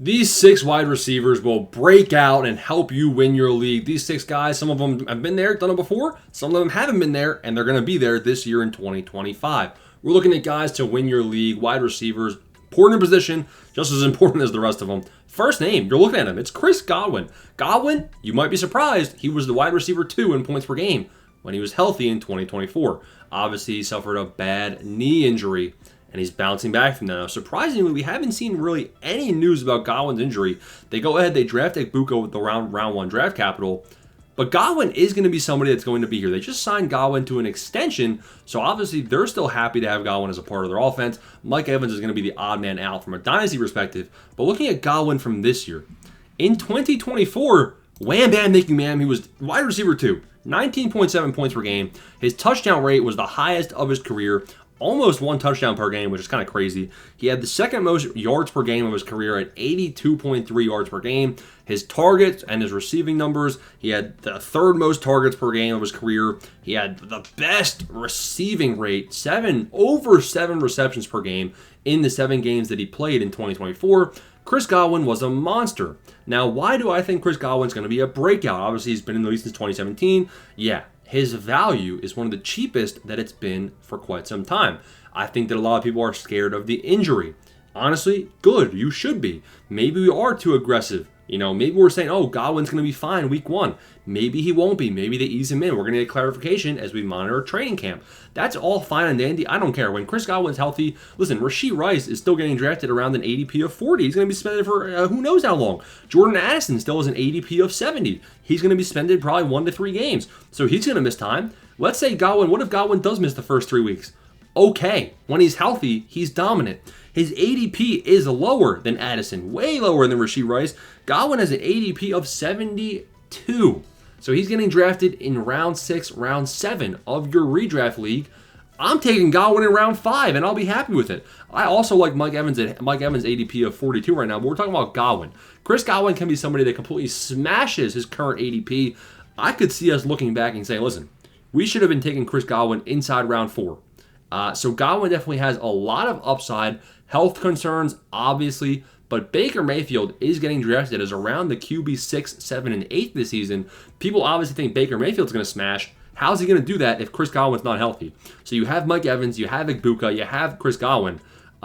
These 6 wide receivers will break out and help you win your league. These 6 guys, some of them have been there, done it before. Some of them haven't been there, and they're going to be there this year in 2025. We're looking at guys to win your league, wide receivers, important position, just as important as the rest of them. First name, you're looking at him. It's Chris Godwin. Godwin, you might be surprised, he was the wide receiver 2 in points per game when he was healthy in 2024. Obviously, he suffered a bad knee injury, and he's bouncing back from that. Now, surprisingly, we haven't seen really any news about Godwin's injury. They go ahead, they draft Egbuka with the round 1 draft capital, but Godwin is going to be somebody that's going to be here. They just signed Godwin to an extension, so obviously they're still happy to have Godwin as a part of their offense. Mike Evans is going to be the odd man out from a dynasty perspective, but looking at Godwin from this year, in 2024, wham bam making man, he was wide receiver 2, 19.7 points per game. His touchdown rate was the highest of his career, almost 1 touchdown per game, which is kind of crazy. He had the second most yards per game of his career at 82.3 yards per game. His targets and his receiving numbers, he had the third most targets per game of his career. He had the best receiving rate, over 7 receptions per game in the 7 games that he played in 2024. Chris Godwin was a monster. Now, why do I think Chris Godwin's going to be a breakout? Obviously, he's been in the league since 2017. Yeah, his value is one of the cheapest that it's been for quite some time. I think that a lot of people are scared of the injury. Honestly, good. You should be. Maybe we are too aggressive. Maybe we're saying, oh, Godwin's going to be fine week 1. Maybe he won't be. Maybe they ease him in. We're going to get clarification as we monitor training camp. That's all fine and dandy. I don't care. When Chris Godwin's healthy, listen, Rashee Rice is still getting drafted around an ADP of 40. He's going to be suspended for who knows how long. Jordan Addison still has an ADP of 70. He's going to be suspended probably 1 to 3 games. So he's going to miss time. Let's say Godwin, what if Godwin does miss the first 3 weeks? Okay, when he's healthy, he's dominant. His ADP is lower than Addison, way lower than Rashee Rice. Godwin has an ADP of 72. So he's getting drafted in round 6, round 7 of your redraft league. I'm taking Godwin in round 5, and I'll be happy with it. I also like Mike Evans' ADP of 42 right now, but we're talking about Godwin. Chris Godwin can be somebody that completely smashes his current ADP. I could see us looking back and saying, listen, we should have been taking Chris Godwin inside round 4. So Godwin definitely has a lot of upside. Health concerns, obviously, but Baker Mayfield is getting drafted as around the QB 6, 7, and 8 this season. People obviously think Baker Mayfield's going to smash. How's he going to do that if Chris Godwin's not healthy? So you have Mike Evans, you have Egbuka, you have Chris Godwin.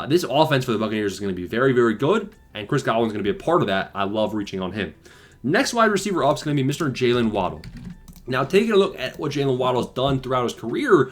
This offense for the Buccaneers is going to be very, very good, and Chris Godwin's going to be a part of that. I love reaching on him. Next wide receiver up is going to be Mr. Jaylen Waddle. Now, taking a look at what Jaylen Waddle's done throughout his career,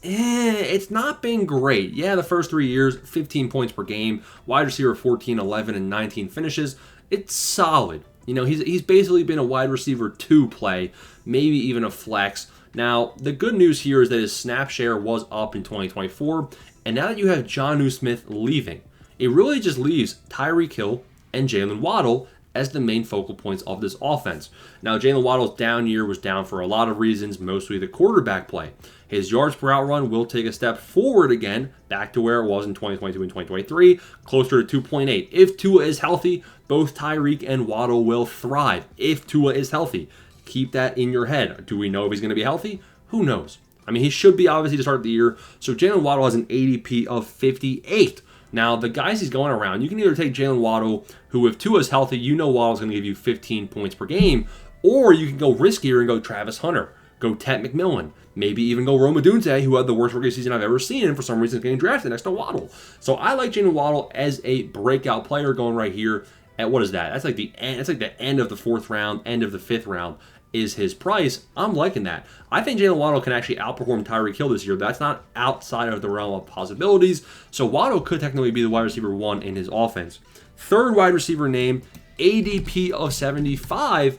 it's not been great. Yeah, the first 3 years, 15 points per game, wide receiver 14, 11, and 19 finishes. It's solid. He's basically been a wide receiver 2 play, maybe even a flex. Now, the good news here is that his snap share was up in 2024, and now that you have Jonnu Smith leaving, it really just leaves Tyreek Hill and Jaylen Waddle as the main focal points of this offense. Now, Jaylen Waddle's down year was down for a lot of reasons, mostly the quarterback play. His yards per out run will take a step forward again, back to where it was in 2022 and 2023, closer to 2.8. If Tua is healthy, both Tyreek and Waddle will thrive. If Tua is healthy, keep that in your head. Do we know if he's going to be healthy? Who knows? I mean, he should be obviously to start the year. So Jaylen Waddle has an ADP of 58. Now, the guys he's going around, you can either take Jaylen Waddle, who if Tua's healthy, Waddle's going to give you 15 points per game, or you can go riskier and go Travis Hunter, go Ted McMillan, maybe even go Rome Odunze, who had the worst rookie season I've ever seen, and for some reason is getting drafted next to Waddle. So I like Jaylen Waddle as a breakout player going right here at, what is that? That's like the end. That's like the end of the 4th round, end of the 5th round is his price. I'm liking that. I think Jaylen Waddle can actually outperform Tyreek Hill this year. That's not outside of the realm of possibilities. So Waddle could technically be the wide receiver 1 in his offense. Third wide receiver name, ADP of 75,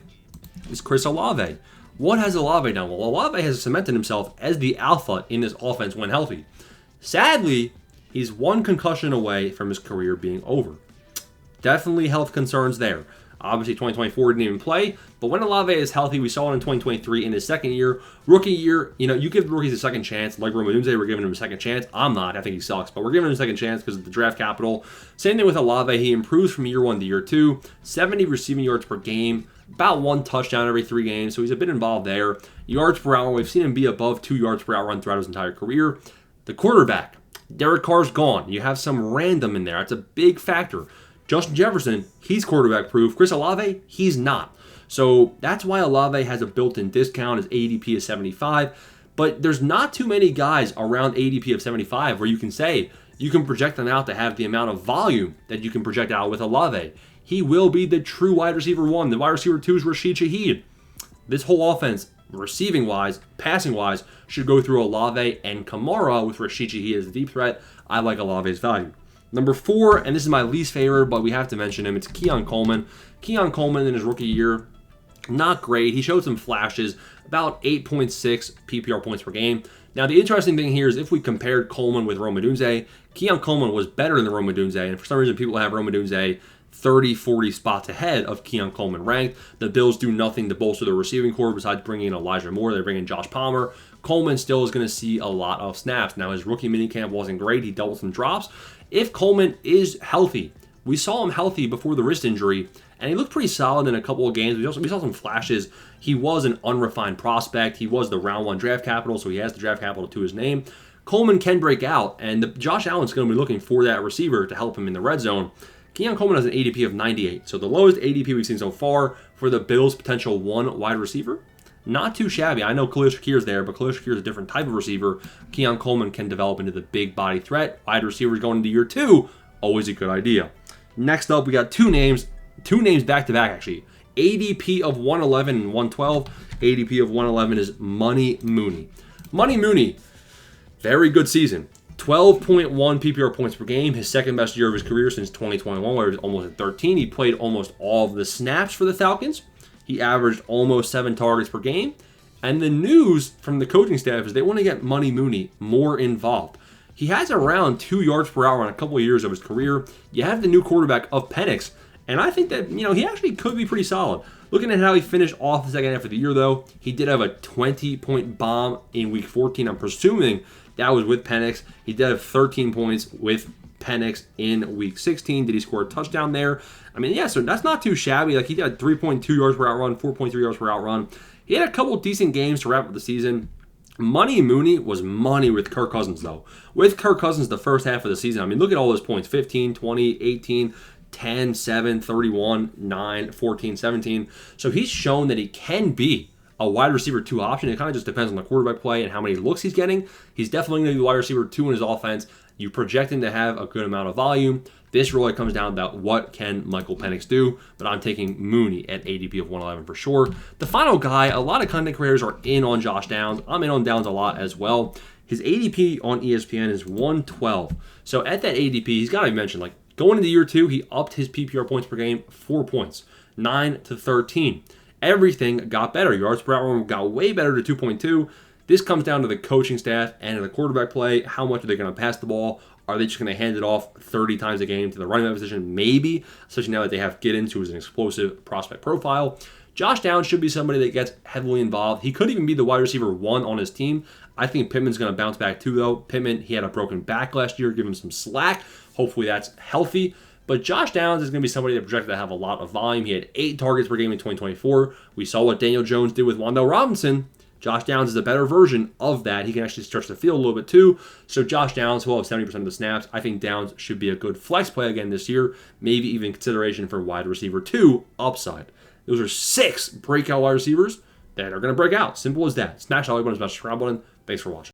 is Chris Olave. What has Olave done? Well, Olave has cemented himself as the alpha in this offense when healthy. Sadly, he's 1 concussion away from his career being over. Definitely health concerns there. Obviously, 2024 didn't even play, but when Olave is healthy, we saw it in 2023 in his second year. Rookie year, you give rookies a second chance. Like Rome Odunze, we're giving him a second chance. I'm not. I think he sucks, but we're giving him a second chance because of the draft capital. Same thing with Olave. He improves from year 1 to year 2. 70 receiving yards per game, about 1 touchdown every 3 games, so he's a bit involved there. Yards per out run, we've seen him be above 2 yards per out run throughout his entire career. The quarterback, Derek Carr's gone. You have some random in there. That's a big factor. Justin Jefferson, he's quarterback proof. Chris Olave, he's not. So that's why Olave has a built-in discount. His ADP is 75. But there's not too many guys around ADP of 75 where you can say you can project them out to have the amount of volume that you can project out with Olave. He will be the true wide receiver 1. The wide receiver 2 is Rashid Shaheed. This whole offense, receiving-wise, passing-wise, should go through Olave and Kamara with Rashid Shaheed as a deep threat. I like Olave's value. Number 4, and this is my least favorite, but we have to mention him, it's Keon Coleman. Keon Coleman in his rookie year, not great. He showed some flashes, about 8.6 PPR points per game. Now, the interesting thing here is if we compared Coleman with Rome Odunze, Keon Coleman was better than Rome Odunze, and for some reason people have Rome Odunze 30, 40 spots ahead of Keon Coleman ranked. The Bills do nothing to bolster their receiving core besides bringing in Elijah Moore. They bring in Josh Palmer. Coleman still is going to see a lot of snaps. Now, his rookie minicamp wasn't great. He dealt with some drops. If Coleman is healthy, we saw him healthy before the wrist injury, and he looked pretty solid in a couple of games. We saw some flashes. He was an unrefined prospect. He was the round 1 draft capital, so he has the draft capital to his name. Coleman can break out, and Josh Allen's going to be looking for that receiver to help him in the red zone. Keon Coleman has an ADP of 98, so the lowest ADP we've seen so far for the Bills' potential 1 wide receiver. Not too shabby. I know Khalil Shakir's there, but Khalil Shakir is a different type of receiver. Keon Coleman can develop into the big body threat. Wide receivers going into year 2, always a good idea. Next up, we got two names back-to-back, actually. ADP of 111 and 112. ADP of 111 is Money Mooney. Money Mooney, very good season. 12.1 PPR points per game, his second best year of his career since 2021, where he was almost at 13. He played almost all of the snaps for the Falcons. He averaged almost 7 targets per game. And the news from the coaching staff is they want to get Money Mooney more involved. He has around 2 yards per hour in a couple of years of his career. You have the new quarterback of Penix, and I think that, he actually could be pretty solid. Looking at how he finished off the second half of the year, though, he did have a 20-point bomb in Week 14. I'm presuming that was with Penix. He did have 13 points with Penix in Week 16. Did he score a touchdown there? So that's not too shabby. He got 3.2 yards per outrun, 4.3 yards per outrun. He had a couple decent games to wrap up the season. Money Mooney was money with Kirk Cousins, though. With Kirk Cousins the first half of the season, look at all those points. 15, 20, 18, 10, 7, 31, 9, 14, 17. So he's shown that he can be a wide receiver 2 option. It kind of just depends on the quarterback play and how many looks he's getting. He's definitely going to be wide receiver 2 in his offense. You project him to have a good amount of volume. This really comes down to what can Michael Penix do, but I'm taking Mooney at ADP of 111 for sure. The final guy, a lot of content creators are in on Josh Downs. I'm in on Downs a lot as well. His ADP on ESPN is 112. So at that ADP, he's got to be mentioned, going into year 2, he upped his PPR points per game 4 points, 9 to 13. Everything got better. Yards per hour got way better to 2.2. This comes down to the coaching staff and the quarterback play. How much are they going to pass the ball? Are they just going to hand it off 30 times a game to the running back position? Maybe, especially now that they have Giddens, who is an explosive prospect profile. Josh Downs should be somebody that gets heavily involved. He could even be the wide receiver 1 on his team. I think Pittman's going to bounce back too, though. Pittman, he had a broken back last year. Give him some slack. Hopefully that's healthy. But Josh Downs is going to be somebody that projected to have a lot of volume. He had 8 targets per game in 2024. We saw what Daniel Jones did with Wan'Dale Robinson. Josh Downs is a better version of that. He can actually stretch the field a little bit too. So Josh Downs will have 70% of the snaps. I think Downs should be a good flex play again this year. Maybe even consideration for wide receiver 2 upside. Those are 6 breakout wide receivers that are going to break out. Simple as that. Smash the like button, smash the subscribe button. Thanks for watching.